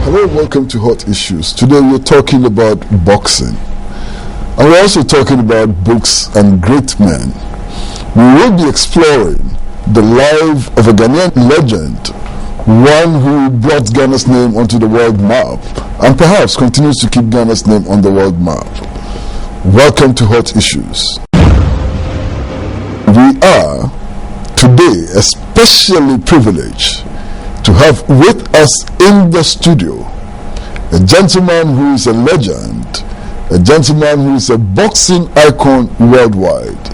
Hello, welcome to Hot Issues. Today we're talking about boxing. And we're also talking about books and great men. We will be exploring the life of a Ghanaian legend, one who brought Ghana's name onto the world map and perhaps continues to keep Ghana's name on the world map. Welcome to Hot Issues. We are today especially privileged to have with us in the studio a gentleman who is a legend, a gentleman who is a boxing icon worldwide,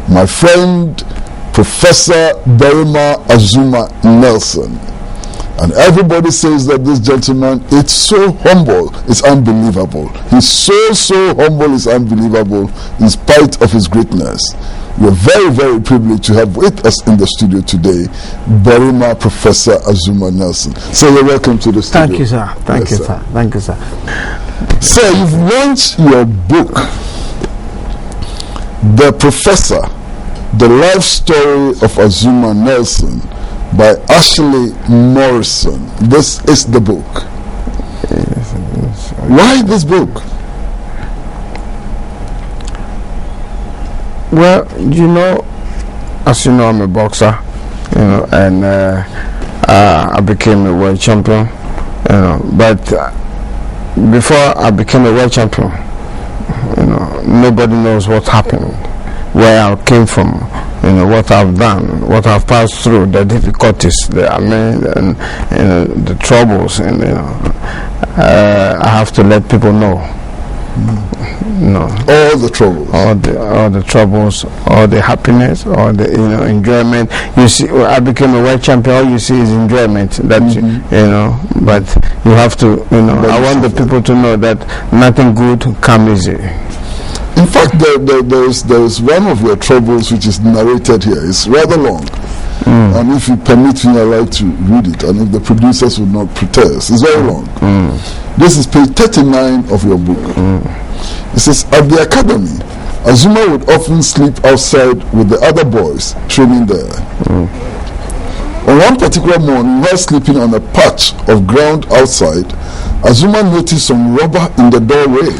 my friend Professor Azumah Nelson. And everybody says that this gentleman is so humble, it's unbelievable. He's so humble, it's unbelievable in spite of his greatness. We're very privileged to have with us in the studio today Professor Azumah Nelson. So you're welcome to the studio. Thank you, sir. Thank you, sir. Thank you, sir. Sir, you've launched your book, The Professor, The Life Story of Azumah Nelson, by Ashley Morrison. This is the book. Yes. Why this book? Well, as you know, I'm a boxer, and I became a world champion, but before I became a world champion, nobody knows what happened, where I came from, what I've done, what I've passed through, the difficulties, the troubles, and I have to let people know. All the troubles, all the troubles, all the happiness, all the enjoyment. You see, I became a world champion. All you see is enjoyment. That but you have to. I want the people to know that nothing good comes easy. In fact, there's one of your troubles which is narrated here. It's rather long. And if you permit me, I'd like to read it. And if the producers would not protest, it's very long. This is page 39 of your book. It says, at the academy, Azumah would often sleep outside with the other boys training there. On one particular morning, while sleeping on a patch of ground outside, Azumah noticed some rubber in the doorway.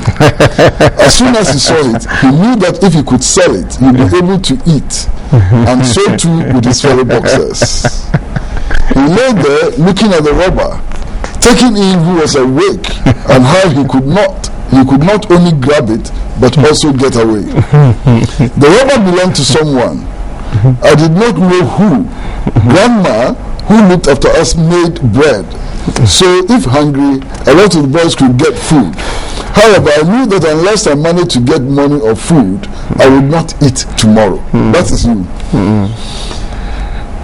As soon as he saw it, he knew that if he could sell it, he'd be able to eat, and so too with his fellow boxers. He lay there looking at the rubber, taking in who was awake and how he could not only grab it but also get away. The rubber belonged to someone. I did not know who. Grandma, who looked after us, made bread. So if hungry, a lot of the boys could get food. However, I knew that unless I managed to get money or food, I would not eat tomorrow. That is you.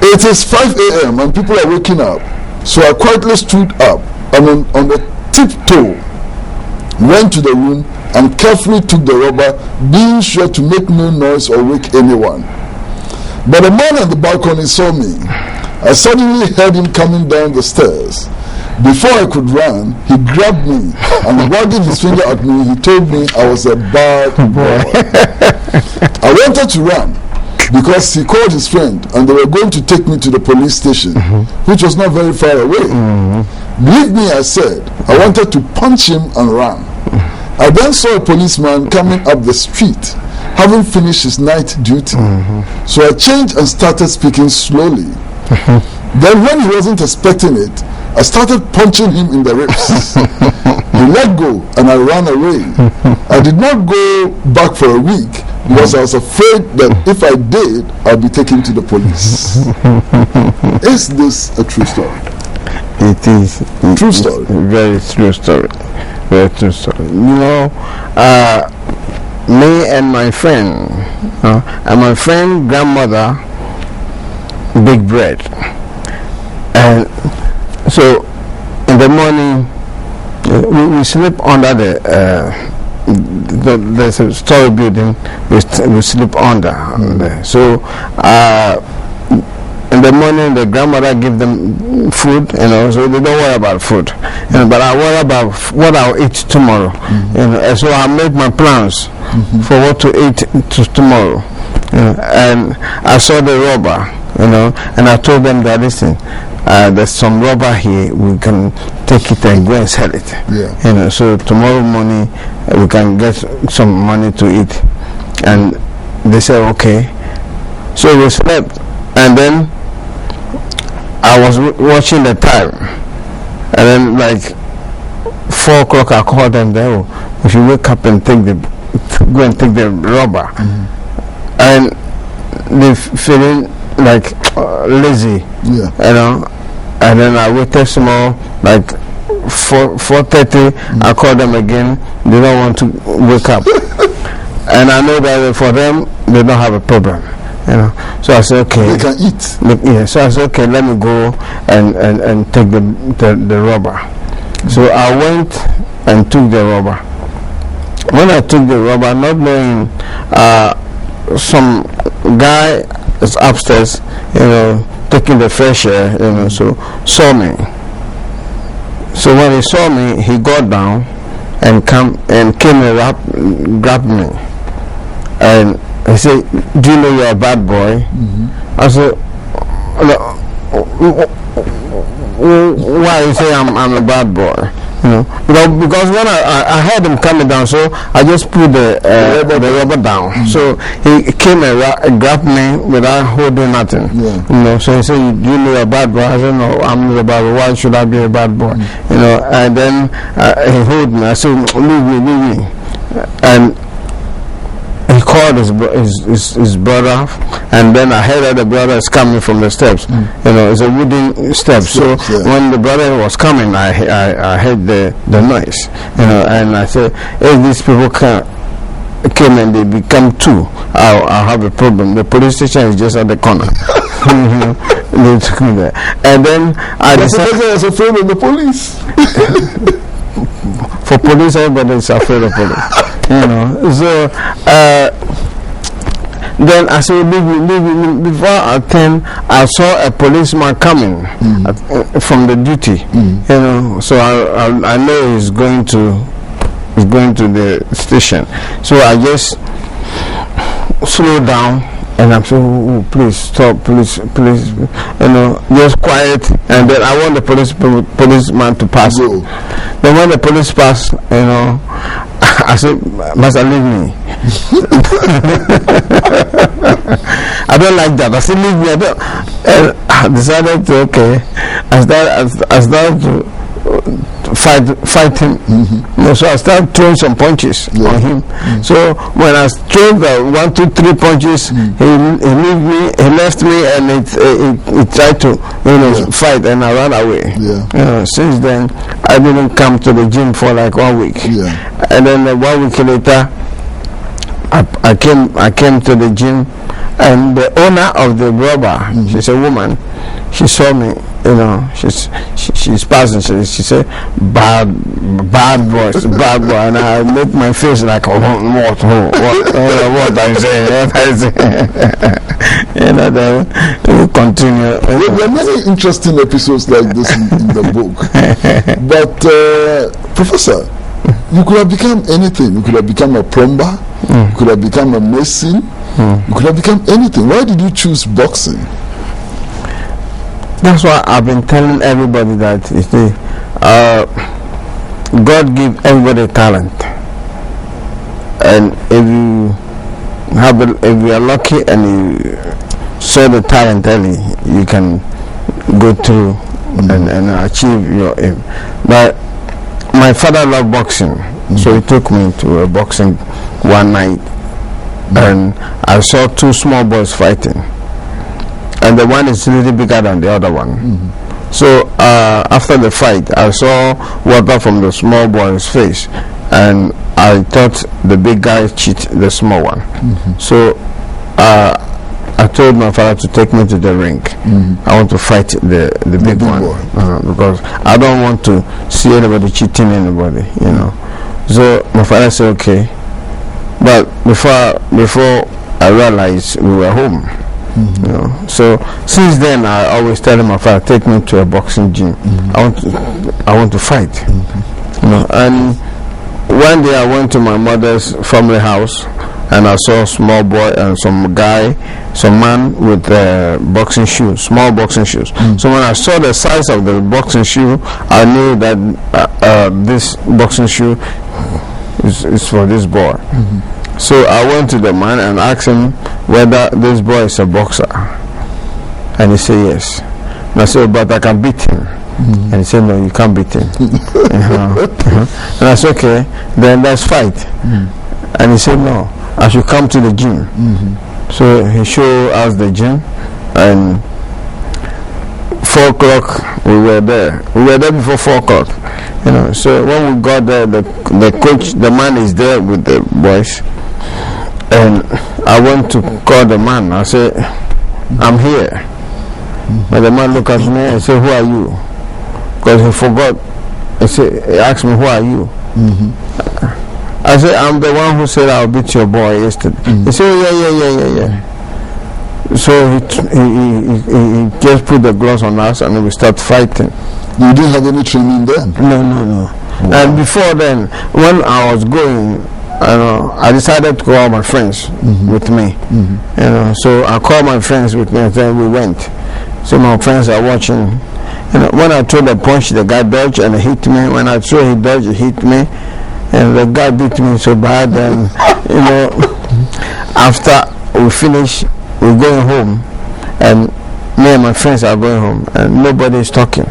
It is 5 a.m. and people are waking up. So I quietly stood up and on the tiptoe went to the room and carefully took the rubber, being sure to make no noise or wake anyone. But a man on the balcony saw me. I suddenly heard him coming down the stairs. Before I could run, he grabbed me and wagging his finger at me, he told me I was a bad boy. I wanted to run because he called his friend and they were going to take me to the police station, which was not very far away. Believe me, I said, I wanted to punch him and run. I then saw a policeman coming up the street, having finished his night duty. So I changed and started speaking slowly. Then when he wasn't expecting it, I started punching him in the ribs. He let go and I ran away. I did not go back for a week because I was afraid that if I did, I'd be taken to the police. Is this a true story? It is. True story. Very true story. Very true story. Me and my friend, grandmother, big bread. And so in the morning, we sleep under there's a story building, we sleep under. So in the morning, the grandmother give them food, so they don't worry about food. But I worry about what I'll eat tomorrow. And so I make my plans for what to eat tomorrow. And I saw the rubber, and I told them that, listen, there's some rubber here, we can take it and go and sell it. Yeah. So tomorrow morning we can get some money to eat. And they said okay. So we slept, and then I was watching the time, and then like 4 o'clock I called them there. If you wake up and go and take the rubber, and they feeling like lazy, and then I waited small, like 4:30. I called them again. They don't want to wake up, and I know that for them they don't have a problem. So I said okay. They can eat. Yeah. So I said okay. Let me go and take the rubber. So I went and took the rubber. When I took the rubber, not knowing, some guy is upstairs, taking the fresh air, so saw me. So when he saw me, he got down and came and grabbed me, and he said, "Do you know you're a bad boy?" I said, "Why you say I'm a bad boy?" Because when I heard him coming down, so I just put the rubber down. So he came and grabbed me without holding nothing. So he said, "Do you know you're a bad boy?" I said, "No, I'm not a bad boy. Why should I be a bad boy?" And then he held me. I said, "Leave me." And he called his brother, and then I heard that the brother is coming from the steps. It's a wooden steps. So when the brother was coming, I heard the noise. And I said, if these people came and they become 2, I'll have a problem. The police station is just at the corner. They took me there, and then I decided I was afraid of the police. For police, everybody is afraid of police. So then I said, leave me. Before I came, I saw a policeman coming from the duty. So I know he's going to the station. So I just slowed down, and I'm saying, "Oh, please stop, please, just quiet." And then I want the policeman to pass. Then when the police passed, I said, "Master, leave me." I don't like that. I said, "Leave me." And I decided to I started to fight him. So I started throwing some punches on him. So when I threw the 1, 2, 3 punches, he left me, and he tried to fight, and I ran away. Since then I didn't come to the gym for like 1 week. And then 1 week later I came to the gym, and the owner of the rubber, she's a woman, she saw me, she's passing, she said, bad boy, and I made my face like, what I'm saying, then we continue. There are many interesting episodes like this in the book, but Professor, you could have become anything. You could have become a plumber, you could have become a mason, you could have become anything. Why did you choose boxing? That's why I've been telling everybody that God gives everybody talent, and if you are lucky and you saw the talent early, you can go through and achieve your aim. But my father loved boxing, so he took me to a boxing one night, and I saw 2 small boys fighting, and the one is a little bigger than the other one. So after the fight, I saw water from the small boy's face, and I thought the big guy cheated the small one. So I told my father to take me to the ring. I want to fight the big one, because I don't want to see anybody cheating anybody, So my father said okay, but before I realized we were home. So since then I always tell my father, take me to a boxing gym. I want to fight. And one day I went to my mother's family house, and I saw a small boy and some man with boxing shoes, small boxing shoes. So when I saw the size of the boxing shoe, I knew that this boxing shoe is for this boy. So I went to the man and asked him whether this boy is a boxer, and he said yes. And I said, but I can beat him. And he said, no, you can't beat him. And I said, okay, then let's fight. And he said, no, I should come to the gym. So he showed us the gym, and 4 o'clock we were there. We were there before 4 o'clock. So when we got there, the coach, the man is there with the boys, and I went to call the man. I said, I'm here. But the man looked at me and said, who are you? Because he forgot. He asked me, who are you? I said, I'm the one who said I'll beat your boy yesterday. He said, yeah. So he just put the gloves on us and we start fighting. You didn't have any training then? No. Wow. And before then, when I was going, I decided to call all my friends with me. So I called my friends with me and then we went. So my friends are watching. When I threw the punch, the guy dodged and hit me. When I threw, he dodged, he hit me. And the guy beat me so bad. And, after we finish, we're going home. And me and my friends are going home. And nobody is talking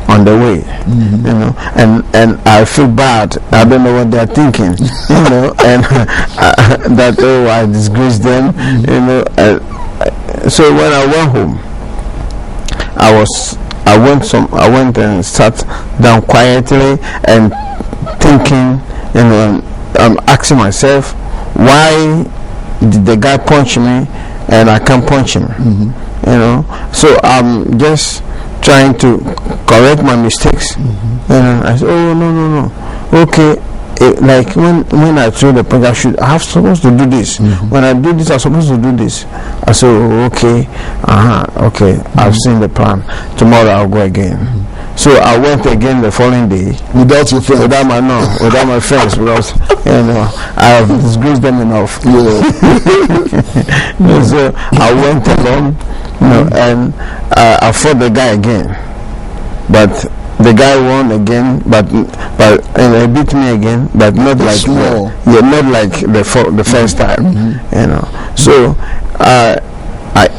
on the way. And I feel bad. I don't know what they're thinking. And that, I disgraced them. So when I went home, I went and sat down quietly and thinking, I'm asking myself, why did the guy punch me and I can't punch him? So I'm just trying to correct my mistakes. I said, oh no, okay. Like when I threw the punch, I'm supposed to do this. When I do this, I'm supposed to do this. I said, oh, okay, okay, I've seen the plan. Tomorrow I'll go again. So I went again the following day. Without your friends? Without my friends, because I have disgraced them enough. So I went along, and I fought the guy again, but the guy won again, but he beat me again, but not like not like the first time. So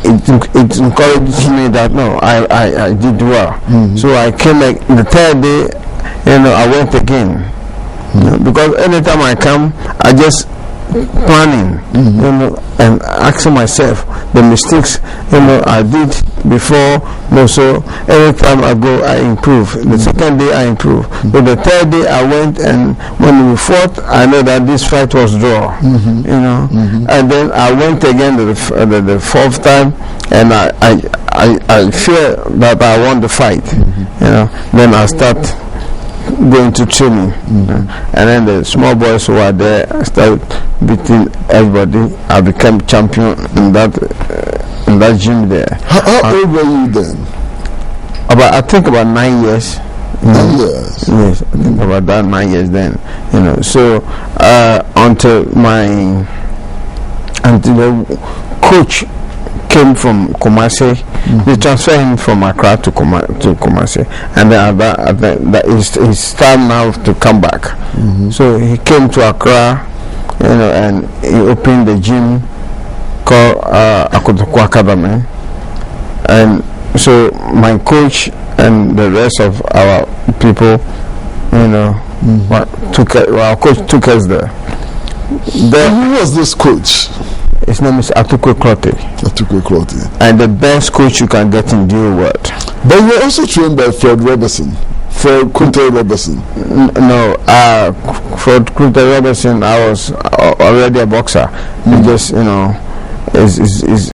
it encourages me that no, I did well. So I came the third day, I went again, because anytime I come, I just planning, and asking myself the mistakes I did before. So every time I go, I improve. The second day I improve. But the third day I went, and when we fought, I know that this fight was draw. And then I went again the fourth time, and I feel that I won the fight. Then I start going to training, and then the small boys who are there started beating everybody. I became champion in that gym there. How old were you then? I think about 9 years. 9 years. Yes, I think about that 9 years then. So until the coach came from Kumasi. They transferred him from Accra to Kumasi, and then it's time now to come back. So he came to Accra, and he opened the gym called Akotoko Academy. And so my coach and the rest of our people, our coach took us there. Who was this coach? His name is Atukwe Klote. And the best coach you can get in the world. But you were also trained by Fred Robertson. Fred Kunte Robertson. No, Fred Kunte Robertson, I was already a boxer. He just, is